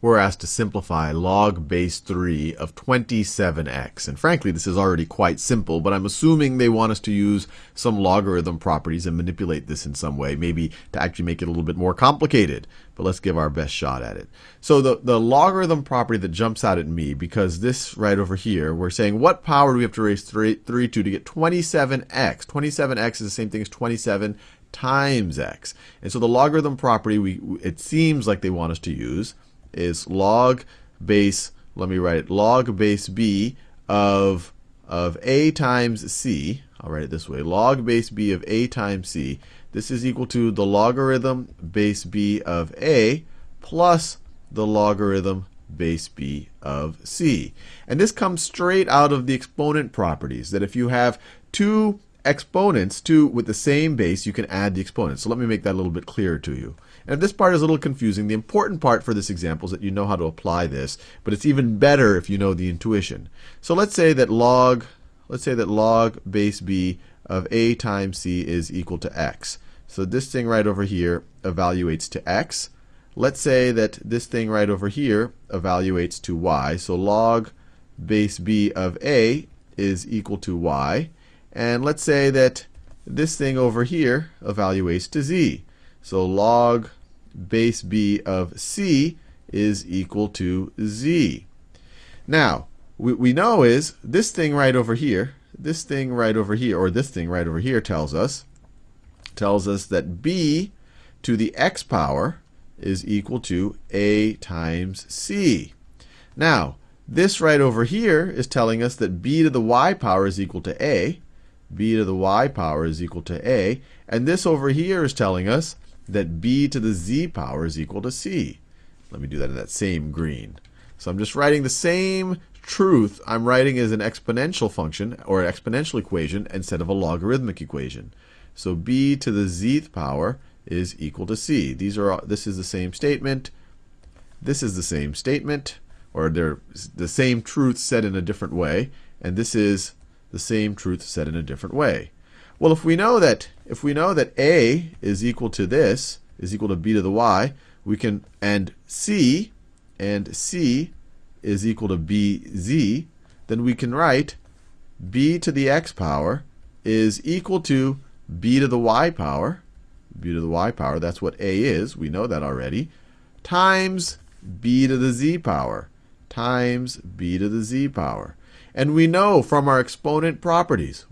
we're asked to simplify log base 3 of 27x. And frankly, this is already quite simple, but I'm assuming they want us to use some logarithm properties and manipulate this in some way, maybe to actually make it a little bit more complicated. But let's give our best shot at it. So the logarithm property that jumps out at me, because this right over here, we're saying what power do we have to raise 3 to get 27x? 27x is the same thing as 27 times x. And so the logarithm property it seems like they want us to use is log base, let me write it, log base b of a times c. I'll write it this way, log base b of a times c. This is equal to the logarithm base b of a plus the logarithm base b of c. And this comes straight out of the exponent properties, that if you have two exponents with the same base, you can add the exponents. So let me make that a little bit clearer to you. And if this part is a little confusing, the important part for this example is that you know how to apply this, but it's even better if you know the intuition. So let's say that log base b of a times c is equal to x. So this thing right over here evaluates to x. Let's say that this thing right over here evaluates to y. So log base b of a is equal to y. And let's say that this thing over here evaluates to z. So log base b of c is equal to z. Now, we know is this thing right over here, or this thing right over here tells us that b to the x power is equal to a times c. Now, this right over here is telling us that b to the y power is equal to a. B to the y power is equal to a. And this over here is telling us that b to the z power is equal to c. Let me do that in that same green. So I'm just writing the same truth I'm writing as an exponential function or an exponential equation instead of a logarithmic equation. So b to the zth power is equal to c. This is the same statement. This is the same statement, or they're the same truth said in a different way, and this is the same truth said in a different way. Well, if we know that a is equal to this, is equal to b to the y, we can, and c is equal to bz, then we can write b to the x power is equal to b to the y power, that's what a is, we know that already, times b to the z power, And we know from our exponent properties,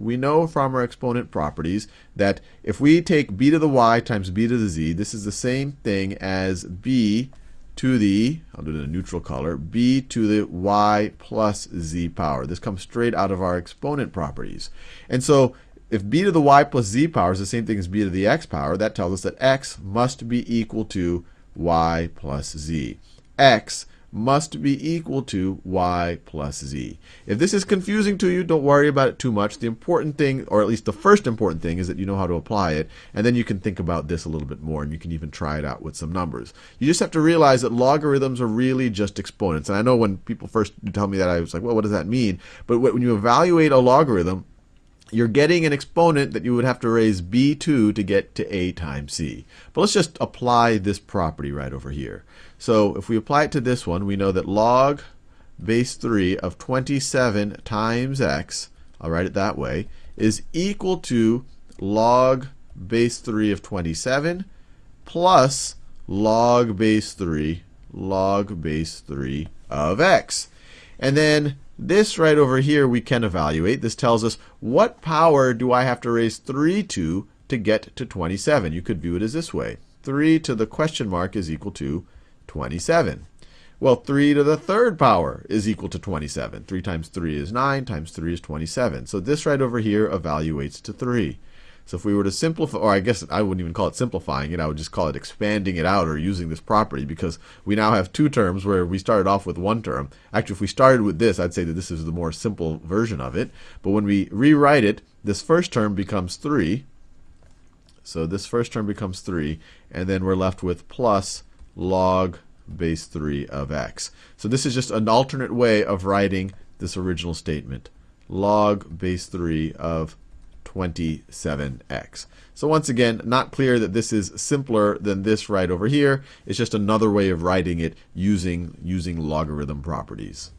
that if we take b to the y times b to the z, this is the same thing as b to the, I'll do it in a neutral color, b to the y plus z power. This comes straight out of our exponent properties. And so if b to the y plus z power is the same thing as b to the x power, that tells us that x must be equal to y plus z. X must be equal to y plus z. If this is confusing to you, don't worry about it too much. The important thing, or at least the first important thing, is that you know how to apply it, and then you can think about this a little bit more, and you can even try it out with some numbers. You just have to realize that logarithms are really just exponents. And I know when people first tell me that, I was like, well, what does that mean? But when you evaluate a logarithm, you're getting an exponent that you would have to raise b2 to get to a times c. But let's just apply this property right over here. So if we apply it to this one, we know that log base 3 of 27 times x, I'll write it that way, is equal to log base 3 of 27 plus log base 3 of x. And then this right over here we can evaluate. This tells us what power do I have to raise 3 to get to 27. You could view it as this way. 3 to the question mark is equal to 27. Well, 3 to the third power is equal to 27. 3 times 3 is 9, times 3 is 27. So this right over here evaluates to 3. So if we were to simplify, or I guess I wouldn't even call it simplifying it, I would just call it expanding it out or using this property, because we now have two terms where we started off with one term. Actually, if we started with this, I'd say that this is the more simple version of it. But when we rewrite it, this first term becomes 3. So this first term becomes 3, and then we're left with plus log base 3 of x. So this is just an alternate way of writing this original statement. Log base 3 of 27x. So once again, not clear that this is simpler than this right over here. It's just another way of writing it using logarithm properties.